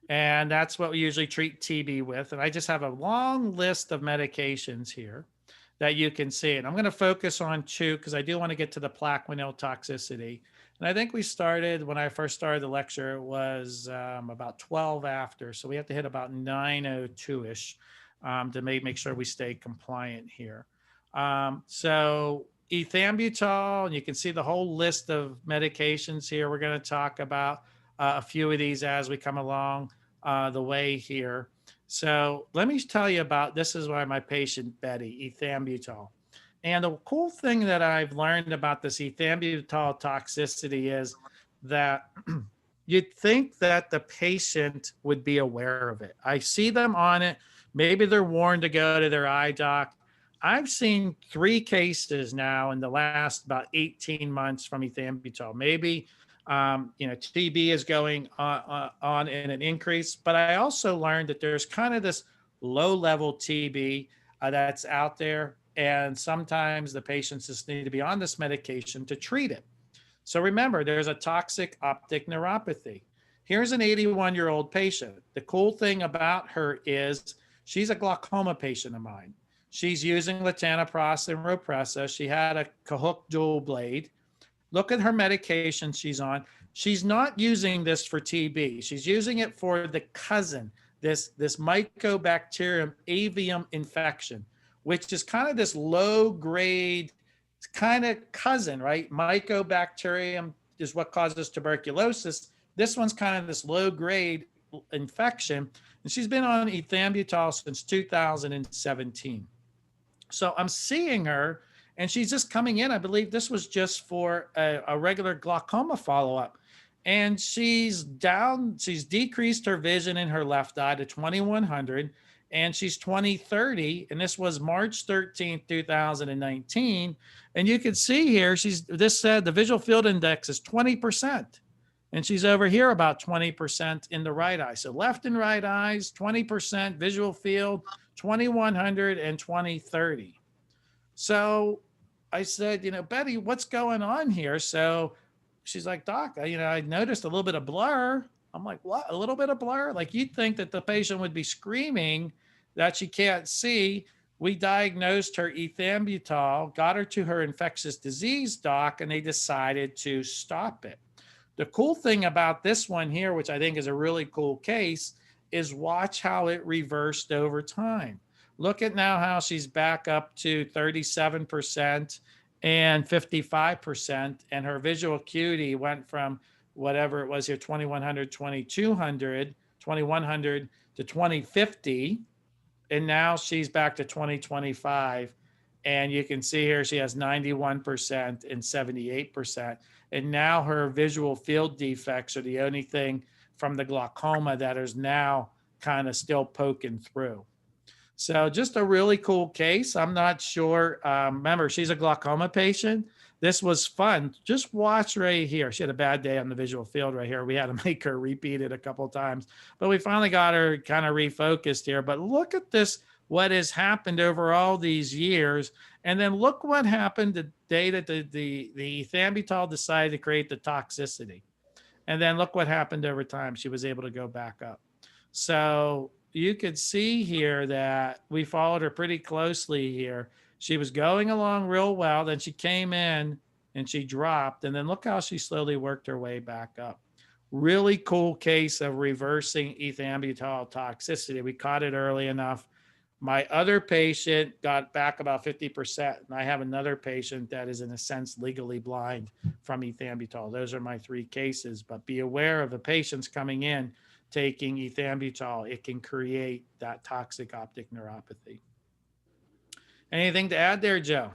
and that's what we usually treat TB with. And I just have a long list of medications here that you can see. And I'm going to focus on 2 because I do want to get to the Plaquenil toxicity. And I think we started, when I first started the lecture, it was about 12 after. So we have to hit about 9:02-ish to make sure we stay compliant here. So ethambutol, and you can see the whole list of medications here. We're going to talk about a few of these as we come along the way here. So let me tell you about, this is why my patient Betty, ethambutol. And the cool thing that I've learned about this ethambutol toxicity is that you'd think that the patient would be aware of it. I see them on it. Maybe they're warned to go to their eye doc. I've seen 3 cases now in the last about 18 months from ethambutol. Maybe TB is going on in an increase, but I also learned that there's kind of this low level TB that's out there. And sometimes the patients just need to be on this medication to treat it. So remember, there's a toxic optic neuropathy. Here's an 81-year-old patient. The cool thing about her is she's a glaucoma patient of mine. She's using latanoprost and Ropressa. She had a Cahook dual blade. Look at her medication she's on. She's not using this for TB. She's using it for the cousin, this Mycobacterium avium infection, which is kind of this low grade kind of cousin, right? Mycobacterium is what causes tuberculosis. This one's kind of this low grade infection. And she's been on ethambutol since 2017. So I'm seeing her and she's just coming in. I believe this was just for a regular glaucoma follow-up. And she's decreased her vision in her left eye to 2100, and she's 20/30. And this was March 13th, 2019. And you can see here, this said the visual field index is 20%. And she's over here about 20% in the right eye. So left and right eyes, 20% visual field, 2100 and 20/30. So I said, Betty, what's going on here? So she's like, Doc, I noticed a little bit of blur. I'm like, what? A little bit of blur? Like, you'd think that the patient would be screaming that she can't see. We diagnosed her ethambutol, got her to her infectious disease doc, and they decided to stop it. The cool thing about this one here, which I think is a really cool case, is watch how it reversed over time. Look at now how she's back up to 37% and 55%, and her visual acuity went from whatever it was here, 2100, 2200, 2100 to 2050, and now she's back to 2025. And you can see here she has 91% and 78%. And now her visual field defects are the only thing from the glaucoma that is now kind of still poking through. So just a really cool case. I'm not sure. Remember, she's a glaucoma patient. This was fun. Just watch right here. She had a bad day on the visual field right here. We had to make her repeat it a couple of times, but we finally got her kind of refocused here. But look at this, what has happened over all these years. And then look what happened the day that the ethambutol decided to create the toxicity. And then look what happened over time. She was able to go back up. So you could see here that we followed her pretty closely here. She was going along real well. Then she came in and she dropped. And then look how she slowly worked her way back up. Really cool case of reversing ethambutol toxicity. We caught it early enough. My other patient got back about 50%. And I have another patient that is in a sense legally blind from ethambutol. Those are my 3 cases, but be aware of the patients coming in taking ethambutol. It can create that toxic optic neuropathy. Anything to add there, Joe?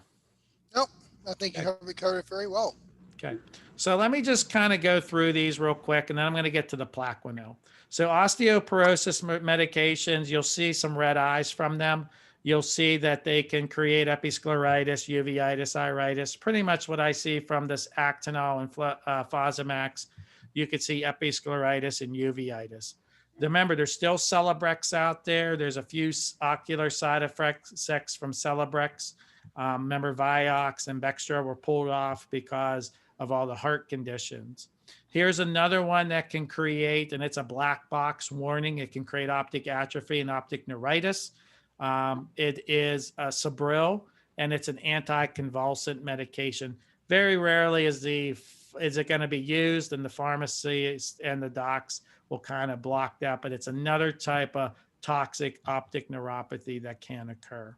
Nope. I think you covered it very well. Okay. So let me just kind of go through these real quick, and then I'm going to get to the Plaquenil. So osteoporosis medications, you'll see some red eyes from them. You'll see that they can create episcleritis, uveitis, iritis, pretty much what I see from this Actinol and Fosamax. You could see episcleritis and uveitis. Remember, there's still Celebrex out there. There's a few ocular side effects from Celebrex. Remember, Vioxx and Bextra were pulled off because of all the heart conditions. Here's another one that can create, and it's a black box warning. It can create optic atrophy and optic neuritis. It is a Sabril, and it's an anticonvulsant medication. Very rarely is it going to be used, and the pharmacies and the docs will kind of block that, but it's another type of toxic optic neuropathy that can occur.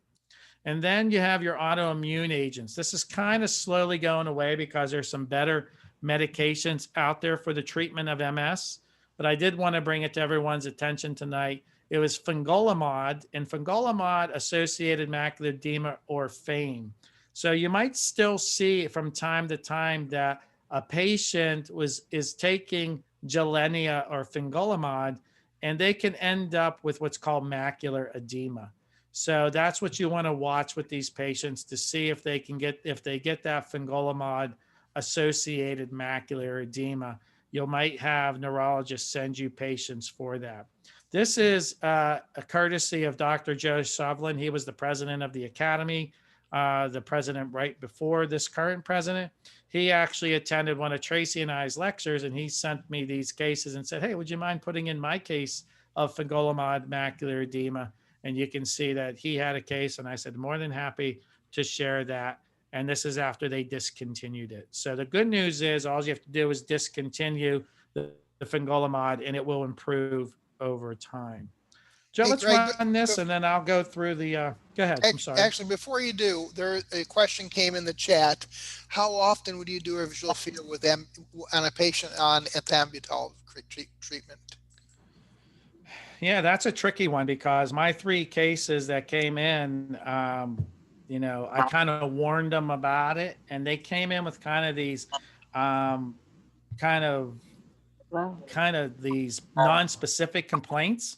And then you have your autoimmune agents. This is kind of slowly going away because there's some better medications out there for the treatment of MS, but I did want to bring it to everyone's attention tonight. it was fingolimod and fingolimod associated macular edema or FAME. So you might still see from time to time that a patient is taking Gilenya or fingolimod, and they can end up with what's called macular edema. So that's what you want to watch with these patients to see if they get that fingolimod associated macular edema. You might have neurologists send you patients for that. This is a courtesy of Dr. Joe Shovlin. He was the president of the Academy, the president right before this current president. He actually attended one of Tracy and I's lectures, and he sent me these cases and said, hey, would you mind putting in my case of fingolimod macular edema? And you can see that he had a case, and I said, more than happy to share that. And this is after they discontinued it. So the good news is all you have to do is discontinue the fingolimod, and it will improve over time. Joe, Hey, let's Greg, run this, and then I'll go through the, go ahead, I'm sorry. actually, before you do, there a question came in the chat. How often would you do a visual field with on a patient on ethambutol treatment? Yeah, that's a tricky one because my 3 cases that came in, I kind of warned them about it, and they came in with kind of these, kind of these non-specific complaints,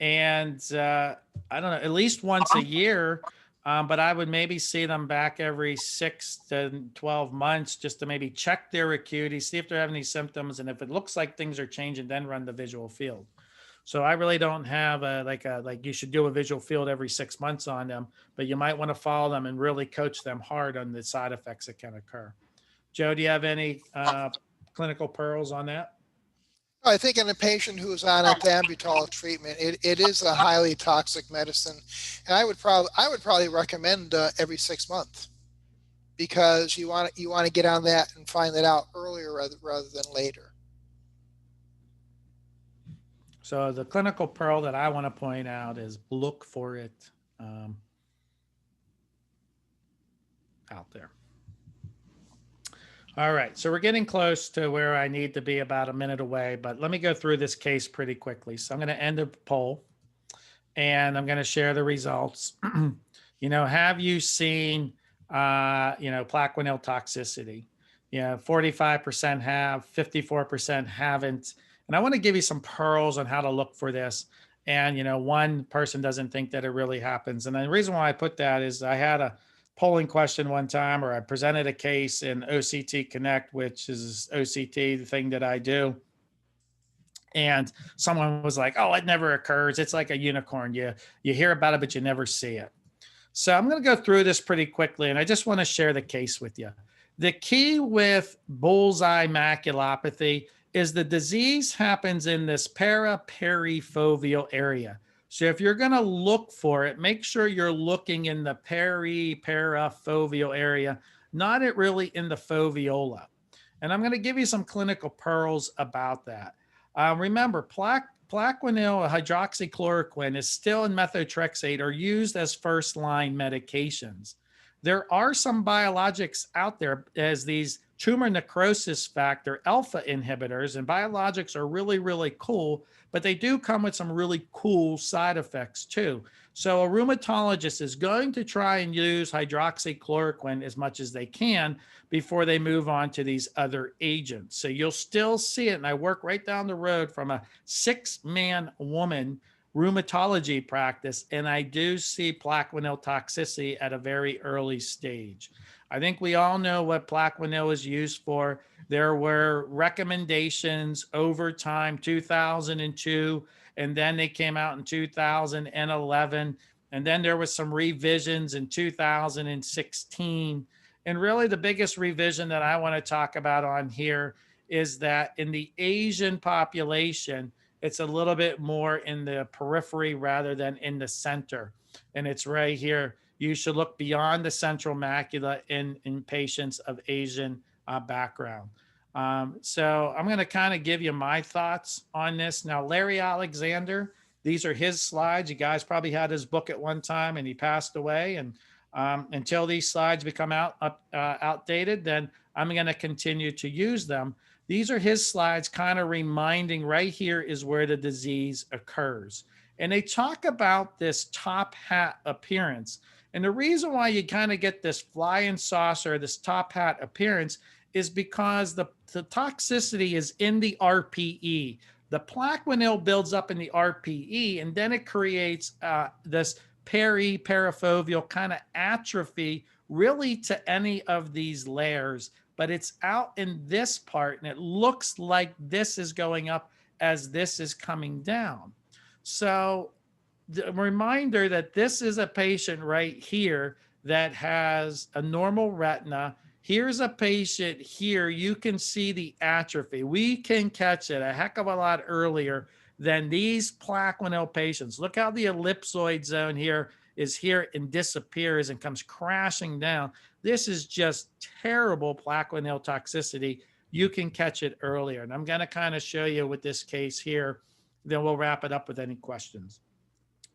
and I don't know, at least once a year. But I would maybe see them back every 6 to 12 months just to maybe check their acuity, see if they're having any symptoms, and if it looks like things are changing, then run the visual field. So I really don't have like you should do a visual field every 6 months on them, but you might want to follow them and really coach them hard on the side effects that can occur. Joe, do you have any clinical pearls on that? I think in a patient who's on ethambutol treatment, it is a highly toxic medicine, and I would probably recommend every 6 months, because you want to get on that and find that out earlier rather than later. So the clinical pearl that I want to point out is look for it out there. All right, so we're getting close to where I need to be, about a minute away, but let me go through this case pretty quickly. So I'm going to end the poll, and I'm going to share the results. Have you seen, Plaquenil toxicity? 45% have, 54% haven't. And I want to give you some pearls on how to look for this. And, one person doesn't think that it really happens. And the reason why I put that is I had a polling question one time, or I presented a case in OCT Connect, which is OCT, the thing that I do. And someone was like, oh, it never occurs. It's like a unicorn. You hear about it, but you never see it. So I'm going to go through this pretty quickly, and I just want to share the case with you. The key with bullseye maculopathy is the disease happens in this periperifoveal area. So if you're going to look for it, make sure you're looking in the periperifoveal area, not really in the foveola. And I'm going to give you some clinical pearls about that. Remember, Plaquenil hydroxychloroquine is still in methotrexate are used as first-line medications. There are some biologics out there as these tumor necrosis factor alpha inhibitors, and biologics are really, really cool, but they do come with some really cool side effects too. So a rheumatologist is going to try and use hydroxychloroquine as much as they can before they move on to these other agents. So you'll still see it, and I work right down the road from a 6-man woman rheumatology practice, and I do see Plaquenil toxicity at a very early stage. I think we all know what Plaquenil is used for. There were recommendations over time, 2002, and then they came out in 2011, and then there was some revisions in 2016. And really the biggest revision that I want to talk about on here is that in the Asian population, it's a little bit more in the periphery rather than in the center. And it's right here. You should look beyond the central macula in patients of Asian background. So I'm going to kind of give you my thoughts on this. Now, Larry Alexander, these are his slides. You guys probably had his book at one time, and he passed away. And until these slides become outdated, then I'm going to continue to use them. These are his slides kind of reminding right here is where the disease occurs. And they talk about this top hat appearance. And the reason why you kind of get this flying saucer, this top hat appearance, is because the toxicity is in the RPE. The plaquenil builds up in the RPE, and then it creates this parafoveal kind of atrophy really to any of these layers, but it's out in this part, and it looks like this is going up as this is coming down. So the reminder that this is a patient right here that has a normal retina. Here's a patient here. You can see the atrophy. We can catch it a heck of a lot earlier than these plaquenil patients. Look how the ellipsoid zone here is here and disappears and comes crashing down. This is just terrible plaquenil toxicity. You can catch it earlier. And I'm going to kind of show you with this case here. Then we'll wrap it up with any questions.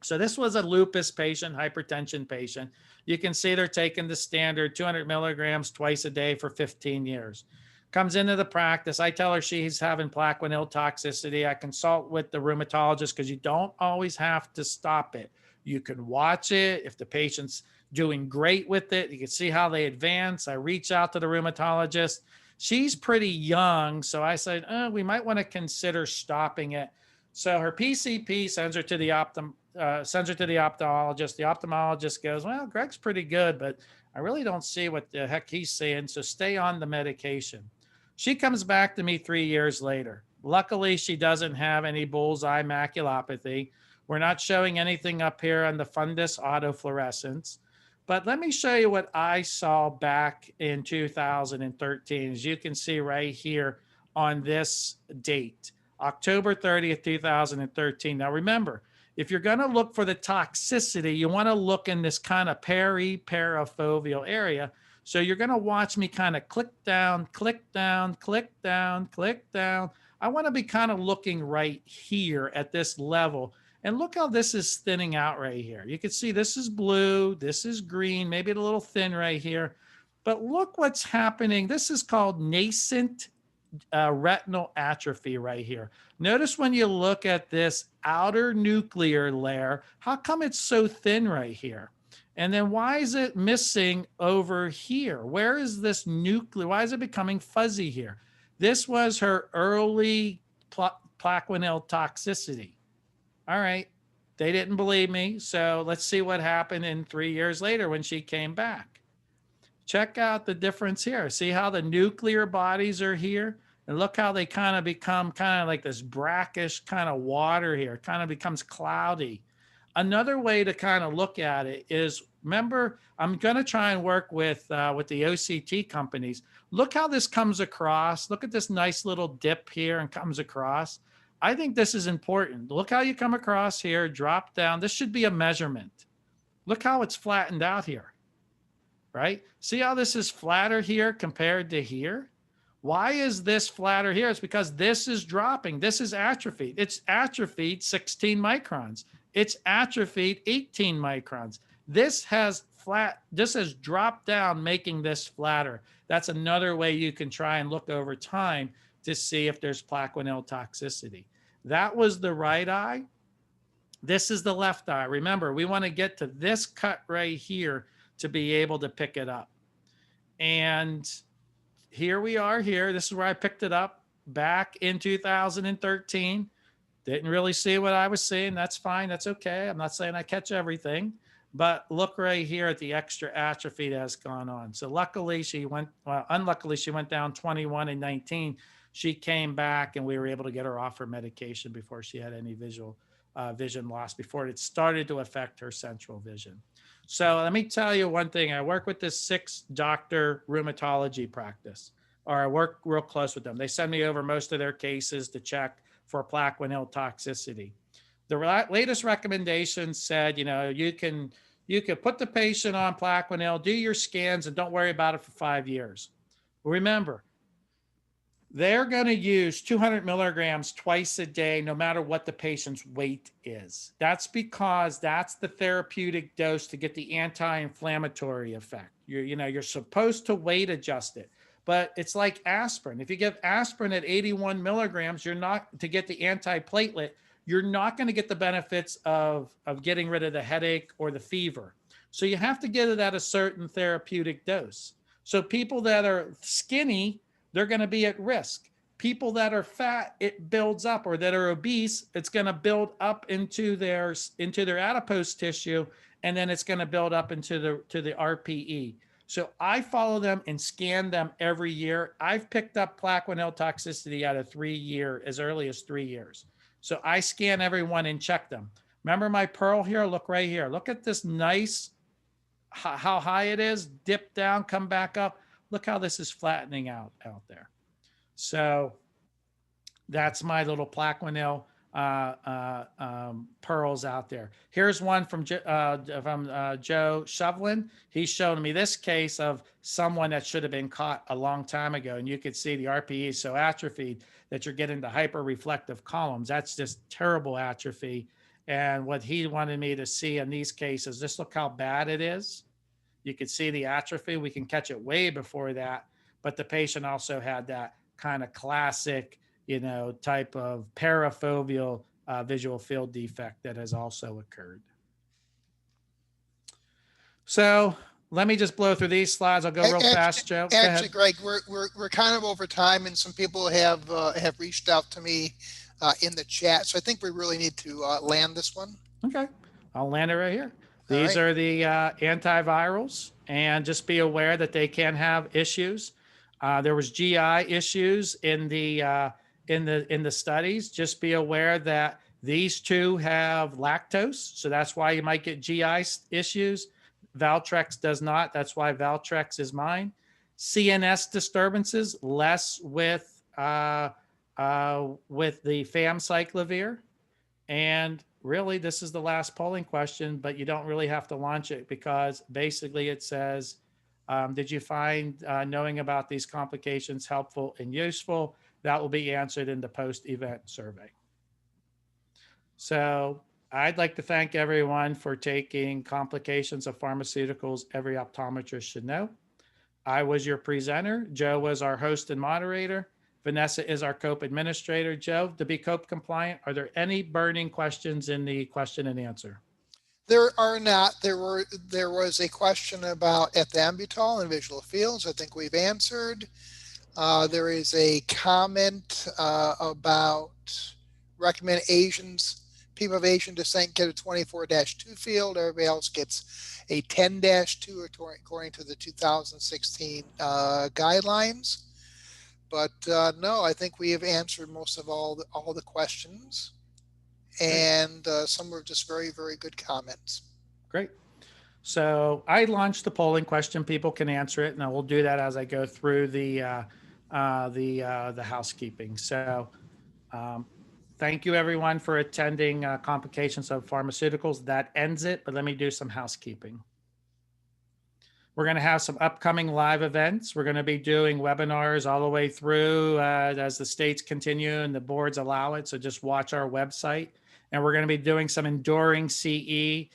So this was a lupus patient, hypertension patient. You can see they're taking the standard 200 milligrams twice a day for 15 years. Comes into the practice. I tell her she's having plaquenil toxicity. I consult with the rheumatologist because you don't always have to stop it. You can watch it. If the patient's doing great with it, you can see how they advance. I reach out to the rheumatologist. She's pretty young, so I said, we might want to consider stopping it. So her PCP sends her to the ophthalmologist. The ophthalmologist goes, well, Greg's pretty good, but I really don't see what the heck he's saying, so stay on the medication. She comes back to me 3 years later. Luckily, she doesn't have any bullseye maculopathy. We're not showing anything up here on the fundus autofluorescence. But let me show you what I saw back in 2013. As you can see right here on this date, October 30th, 2013. Now remember, if you're going to look for the toxicity, you want to look in this kind of parafoveal area. So you're going to watch me kind of click down, click down, click down, click down. I want to be kind of looking right here at this level. And look how this is thinning out right here. You can see this is blue, this is green, maybe a little thin right here. But look what's happening. This is called nascent retinal atrophy right here. Notice when you look at this outer nuclear layer, how come it's so thin right here? And then why is it missing over here? Where is this nuclear? Why is it becoming fuzzy here? This was her early plaquenil toxicity. All right, they didn't believe me. So let's see what happened in 3 years later when she came back. Check out the difference here. See how the nuclear bodies are here? And look how they kind of become kind of like this brackish kind of water here. It kind of becomes cloudy. Another way to kind of look at it is, remember, I'm going to try and work with the OCT companies. Look how this comes across. Look at this nice little dip here and comes across. I think this is important. Look how you come across here, drop down. This should be a measurement. Look how it's flattened out here, right? See how this is flatter here compared to here? Why is this flatter here? It's because this is dropping. This is atrophied. It's atrophied 16 microns. It's atrophied 18 microns. This has dropped down, making this flatter. That's another way you can try and look over time to see if there's plaquenil toxicity. That was the right eye. This is the left eye. Remember, we want to get to this cut right here to be able to pick it up. And here we are here. This is where I picked it up back in 2013. Didn't really see what I was seeing. That's fine. That's okay. I'm not saying I catch everything. But look right here at the extra atrophy that has gone on. So luckily she went, well, unluckily she went down 21 and 19. She came back and we were able to get her off her medication before she had any vision loss, before it started to affect her central vision. So let me tell you one thing. I work with this 6-doctor rheumatology practice, or I work real close with them. They send me over most of their cases to check for plaquenil toxicity. The latest recommendation said, you know, you can put the patient on plaquenil, do your scans, and don't worry about it for 5 years. Remember, they're going to use 200 milligrams twice a day, no matter what the patient's weight is. That's because that's the therapeutic dose to get the anti-inflammatory effect. You're supposed to weight adjust it, but it's like aspirin. If you give aspirin at 81 milligrams, you're not to get the antiplatelet. you're not going to get the benefits of getting rid of the headache or the fever. So you have to get it at a certain therapeutic dose. So people that are skinny, they're going to be at risk. People that are fat, it builds up, or that are obese, it's going to build up into their adipose tissue, and then it's going to build up into the RPE. So I follow them and scan them every year. I've picked up Plaquenil toxicity at a 3-year, as early as 3 years. So I scan everyone and check them. Remember my pearl here? Look right here. Look at this nice, how high it is, dip down, come back up. Look how this is flattening out there. So that's my little Plaquenil pearls out there. Here's one from Joe Shovlin. He's showing me this case of someone that should have been caught a long time ago. And you could see the RPE is so atrophied that you're getting the hyperreflective columns. That's just terrible atrophy. And what he wanted me to see in these cases, just look how bad it is. You could see the atrophy. We can catch it way before that. But the patient also had that kind of classic, type of parafoveal visual field defect that has also occurred. So let me just blow through these slides. I'll go real fast, Joe. Actually, Greg, we're kind of over time, and some people have reached out to me in the chat. So I think we really need to land this one. Okay, I'll land it right here. These are the antivirals, and just be aware that they can have issues. There was GI issues in the studies. Just be aware that these two have lactose, so that's why you might get GI issues. Valtrex does not. That's why Valtrex is mine. CNS disturbances, less with the famciclovir. And really, this is the last polling question, but you don't really have to launch it, because basically it says, did you find knowing about these complications helpful and useful? That will be answered in the post-event survey. So I'd like to thank everyone for taking Complications of Pharmaceuticals Every Optometrist Should Know. I was your presenter. Joe was our host and moderator. Vanessa is our COPE administrator. Joe, to be COPE compliant, are there any burning questions in the question and answer? There are not. There was a question about ethambutol and visual fields. I think we've answered. There is a comment about recommendations. People of Asian descent get a 24-2 field. Everybody else gets a 10-2 according to the 2016 guidelines. But no, I think we have answered most of all the questions. And some were just very, very good comments. Great. So I launched the polling question. People can answer it, and I will do that as I go through the housekeeping. So thank you, everyone, for attending Complications of Pharmaceuticals. That ends it, but let me do some housekeeping. We're going to have some upcoming live events. We're going to be doing webinars all the way through as the states continue and the boards allow it. So just watch our website. And we're going to be doing some Enduring CE